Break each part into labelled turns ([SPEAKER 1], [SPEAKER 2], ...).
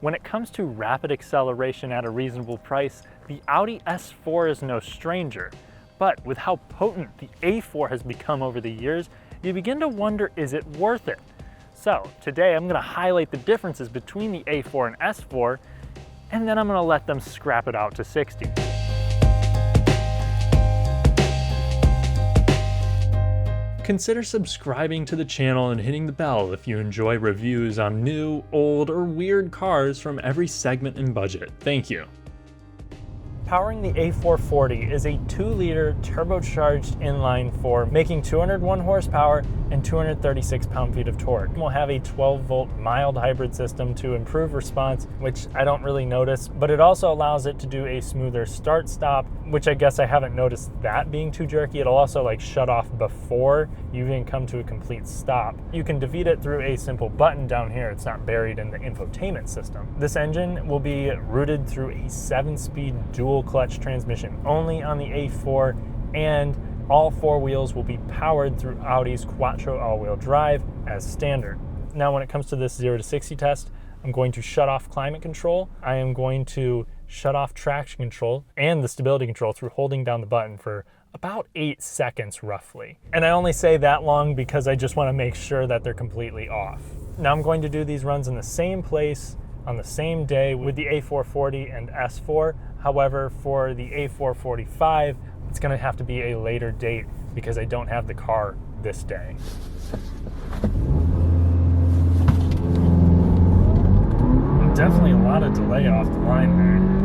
[SPEAKER 1] When it comes to rapid acceleration at a reasonable price, the Audi A4 is no stranger. But with how potent the A4 has become over the years, you begin to wonder, is it worth it? So today I'm going to highlight the differences between the A4 and S4, and then I'm going to let them scrap it out to 60. Consider subscribing to the channel and hitting the bell if you enjoy reviews on new, old, or weird cars from every segment and budget. Thank you. Powering the A440 is a 2-liter turbocharged inline-4, making 201 horsepower and 236 pound-feet of torque. We'll have a 12-volt mild hybrid system to improve response, which I don't really notice, but it also allows it to do a smoother start-stop, which I guess I haven't noticed that being too jerky. It'll also shut off before you even come to a complete stop. You can defeat it through a simple button down here. It's not buried in the infotainment system. This engine will be routed through a 7-speed dual clutch transmission only on the A4, and all 4 wheels will be powered through Audi's Quattro all-wheel drive as standard. Now when it comes to this 0 to 60 test, I'm going to shut off climate control. I am going to shut off traction control and the stability control through holding down the button for about 8 seconds roughly. And I only say that long because I just want to make sure that they're completely off. Now I'm going to do these runs in the same place on the same day with the A440 and S4. However, for the A445, it's going to have to be a later date because I don't have the car this day. Definitely a lot of delay off the line there.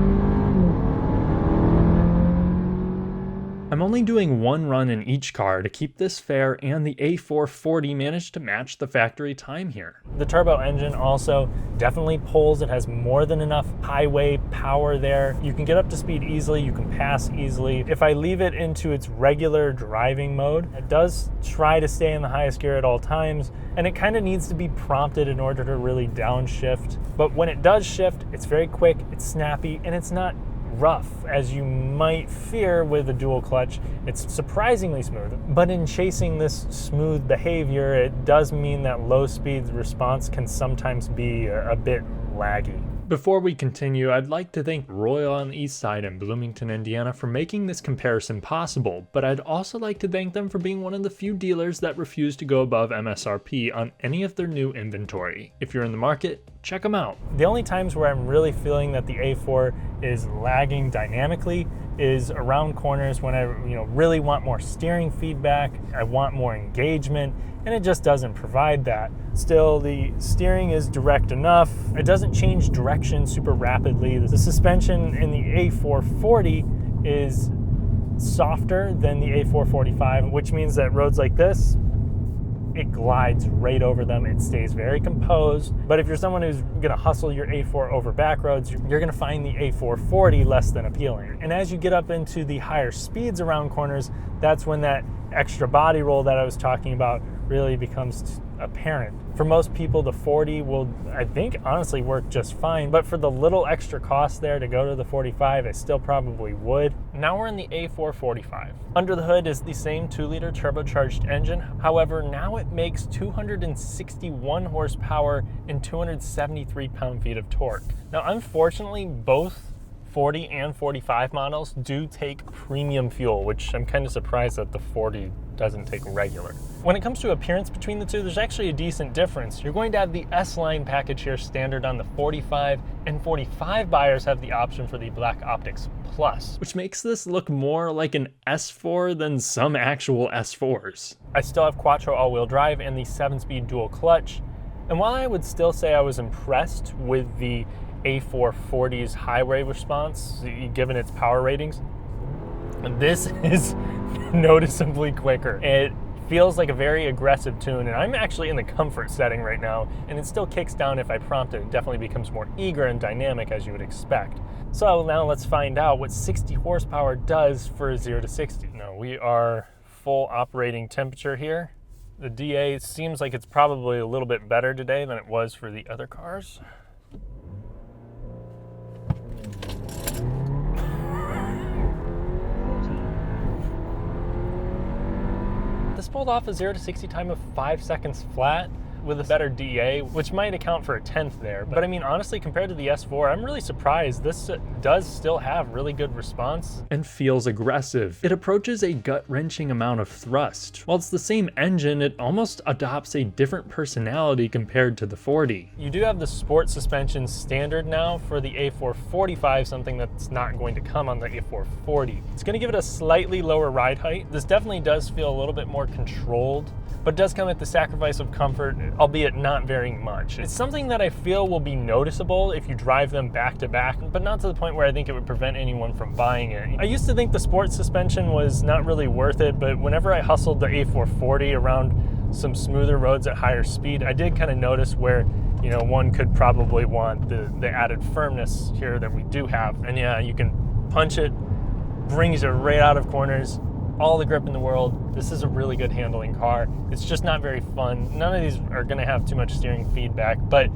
[SPEAKER 1] I'm only doing one run in each car to keep this fair, and the A440 managed to match the factory time here. The turbo engine also definitely pulls. It has more than enough highway power there. You can get up to speed easily, you can pass easily. If I leave it into its regular driving mode, it does try to stay in the highest gear at all times, and it kind of needs to be prompted in order to really downshift. But when it does shift, it's very quick, it's snappy, and it's not rough as you might fear with a dual clutch. It's surprisingly smooth, but in chasing this smooth behavior, it does mean that low speed response can sometimes be a bit laggy. Before we continue, I'd like to thank Royal on Eastside in Bloomington, Indiana for making this comparison possible, but I'd also like to thank them for being one of the few dealers that refuse to go above MSRP on any of their new inventory. If you're in the market, check them out. The only times where I'm really feeling that the A4 is lagging dynamically is around corners when I really want more steering feedback, I want more engagement, and it just doesn't provide that. Still, the steering is direct enough. It doesn't change direction super rapidly. The suspension in the A440 is softer than the A445, which means that roads like this, it glides right over them. It stays very composed. But if you're someone who's gonna hustle your A4 over back roads, you're gonna find the A440 less than appealing. And as you get up into the higher speeds around corners, that's when that extra body roll that I was talking about really becomes apparent. For most people, the 40 will, I think, honestly work just fine, but for the little extra cost there to go to the 45, I still probably would. Now we're in the A445. Under the hood is the same 2-liter turbocharged engine. However, now it makes 261 horsepower and 273 pound-feet of torque. Now, unfortunately, both 40 and 45 models do take premium fuel, which I'm kind of surprised that the 40 doesn't take regular. When it comes to appearance between the two, there's actually a decent difference. You're going to have the S-Line package here standard on the 45, and 45 buyers have the option for the Black Optics Plus, which makes this look more like an S4 than some actual S4s. I still have Quattro all-wheel drive and the 7-speed dual clutch, and while I would still say I was impressed with the A440's highway response, given its power ratings, this is noticeably quicker. It feels like a very aggressive tune, and I'm actually in the comfort setting right now, and it still kicks down if I prompt it. It definitely becomes more eager and dynamic, as you would expect. So now let's find out what 60 horsepower does for a 0 to 60. Now we are full operating temperature here. The DA seems like it's probably a little bit better today than it was for the other cars. This pulled off a 0 to 60 time of 5 seconds flat. with a better DA, which might account for a 10th there. But I mean, honestly, compared to the S4, I'm really surprised. This does still have really good response. And feels aggressive. It approaches a gut-wrenching amount of thrust. While it's the same engine, it almost adopts a different personality compared to the 40. You do have the sport suspension standard now for the A445, something that's not going to come on the A440. It's going to give it a slightly lower ride height. This definitely does feel a little bit more controlled, but does come at the sacrifice of comfort, albeit not very much. It's something that I feel will be noticeable if you drive them back to back, but not to the point where I think it would prevent anyone from buying it. I used to think the sport suspension was not really worth it, but whenever I hustled the A440 around some smoother roads at higher speed, I did kind of notice where, you know, one could probably want the added firmness here that we do have. And yeah, you can punch it, brings you right out of corners, all the grip in the world. This is a really good handling car. It's just not very fun. None of these are gonna have too much steering feedback, but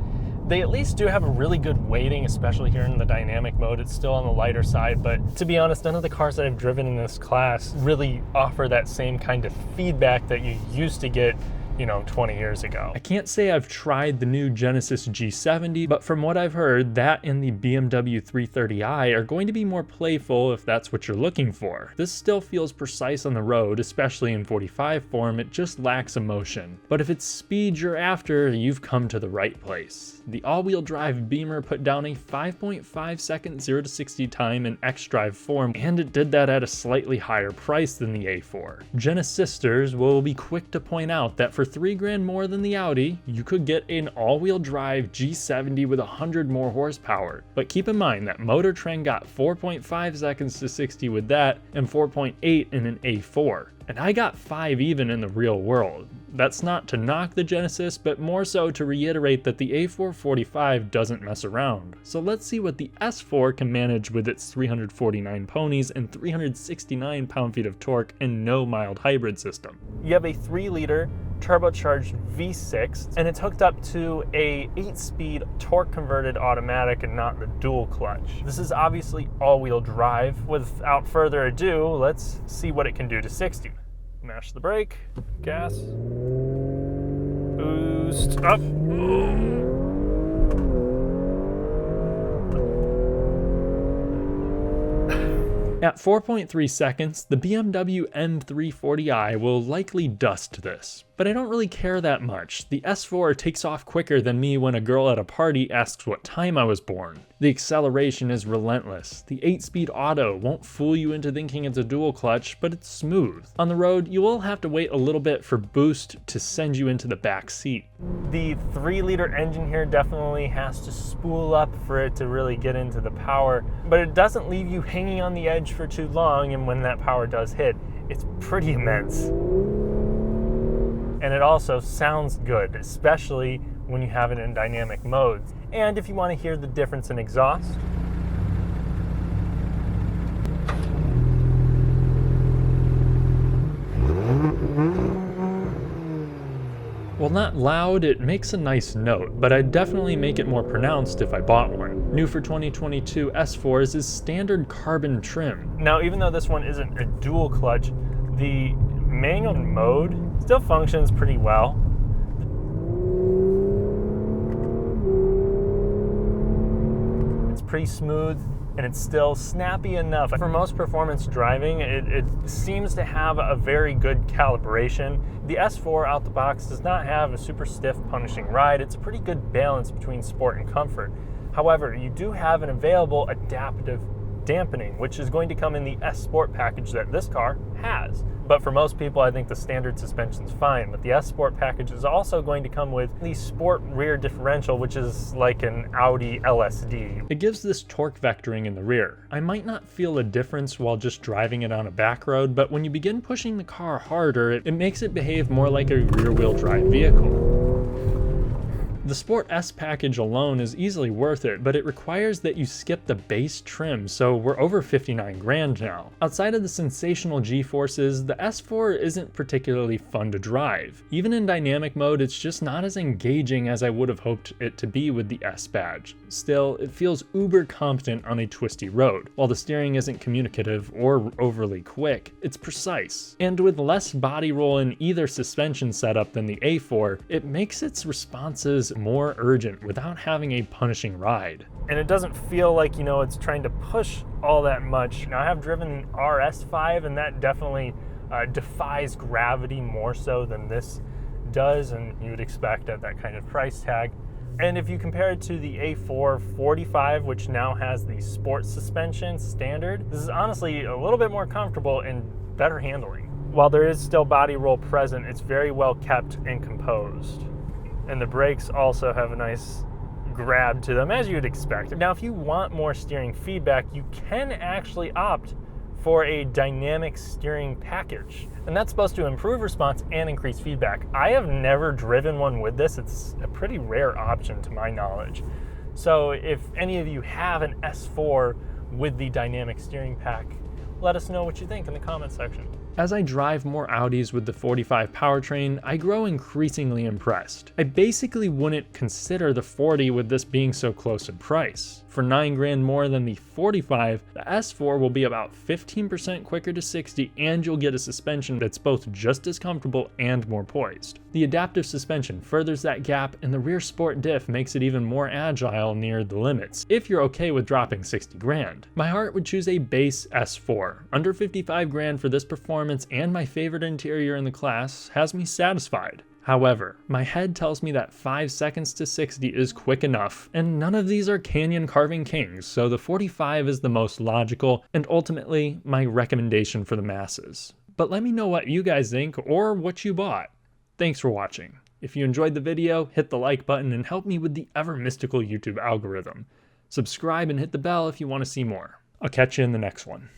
[SPEAKER 1] they at least do have a really good weighting, especially here in the dynamic mode. It's still on the lighter side, but to be honest, none of the cars that I've driven in this class really offer that same kind of feedback that you used to get, you know, 20 years ago. I can't say I've tried the new Genesis G70, but from what I've heard, that and the BMW 330i are going to be more playful if that's what you're looking for. This still feels precise on the road, especially in 45 form. It just lacks emotion. But if it's speed you're after, you've come to the right place. The all-wheel drive Beamer put down a 5.5 second 0 to 60 time in xDrive form, and it did that at a slightly higher price than the A4. Genesisters will be quick to point out that for $3,000 more than the Audi, you could get an all-wheel drive G70 with 100 more horsepower. But keep in mind that Motor Trend got 4.5 seconds to 60 with that, and 4.8 in an A4. And I got 5 even in the real world. That's not to knock the Genesis, but more so to reiterate that the A445 doesn't mess around. So let's see what the S4 can manage with its 349 ponies and 369 pound-feet of torque and no mild hybrid system. You have a 3-liter turbocharged V6, and it's hooked up to a 8-speed torque-converted automatic and not the dual clutch. This is obviously all-wheel drive. Without further ado, let's see what it can do to 60. Mash the brake, gas, boost up. At 4.3 seconds, the BMW M340i will likely dust this. But I don't really care that much. The S4 takes off quicker than me when a girl at a party asks what time I was born. The acceleration is relentless. The 8-speed auto won't fool you into thinking it's a dual clutch, but it's smooth. On the road, you will have to wait a little bit for boost to send you into the back seat. The 3-liter engine here definitely has to spool up for it to really get into the power, but it doesn't leave you hanging on the edge for too long, and when that power does hit, it's pretty immense. And it also sounds good, especially when you have it in dynamic modes. And if you want to hear the difference in exhaust, while not loud, it makes a nice note, but I'd definitely make it more pronounced if I bought one. New for 2022 S4s is standard carbon trim. Now, even though this one isn't a dual clutch, the manual mode still functions pretty well. It's pretty smooth, and it's still snappy enough. For most performance driving, it seems to have a very good calibration. The S4 out the box does not have a super stiff, punishing ride. It's a pretty good balance between sport and comfort. However, you do have an available adaptive dampening, which is going to come in the S Sport package that this car has. But for most people, I think the standard suspension's fine. But the S Sport package is also going to come with the Sport rear differential, which is like an Audi LSD. It gives this torque vectoring in the rear. I might not feel a difference while just driving it on a back road, but when you begin pushing the car harder, it makes it behave more like a rear-wheel drive vehicle. The Sport S package alone is easily worth it, but it requires that you skip the base trim, so we're over 59 grand now. Outside of the sensational G-forces, the S4 isn't particularly fun to drive. Even in dynamic mode, it's just not as engaging as I would have hoped it to be with the S badge. Still, it feels uber competent on a twisty road. While the steering isn't communicative or overly quick, it's precise. And with less body roll in either suspension setup than the A4, it makes its responses more urgent without having a punishing ride. And it doesn't feel like, it's trying to push all that much. Now, I have driven the RS5, and that definitely defies gravity more so than this does, and you would expect at that kind of price tag. And if you compare it to the A4 45, which now has the sport suspension standard, this is honestly a little bit more comfortable and better handling. While there is still body roll present, it's very well kept and composed. And the brakes also have a nice grab to them, as you would expect. Now, if you want more steering feedback, you can actually opt for a dynamic steering package. And that's supposed to improve response and increase feedback. I have never driven one with this. It's a pretty rare option to my knowledge. So if any of you have an S4 with the dynamic steering pack, let us know what you think in the comment section. As I drive more Audis with the 45 powertrain, I grow increasingly impressed. I basically wouldn't consider the 40 with this being so close in price. For $9,000 more than the 45, the S4 will be about 15% quicker to 60, and you'll get a suspension that's both just as comfortable and more poised. The adaptive suspension furthers that gap, and the rear sport diff makes it even more agile near the limits, if you're okay with dropping $60,000. My heart would choose a base S4. Under $55,000 for this performance and my favorite interior in the class has me satisfied. However, my head tells me that 5 seconds to 60 is quick enough, and none of these are canyon carving kings, so the 45 is the most logical and ultimately my recommendation for the masses. But let me know what you guys think or what you bought. Thanks for watching. If you enjoyed the video, hit the like button and help me with the ever mystical YouTube algorithm. Subscribe and hit the bell if you want to see more. I'll catch you in the next one.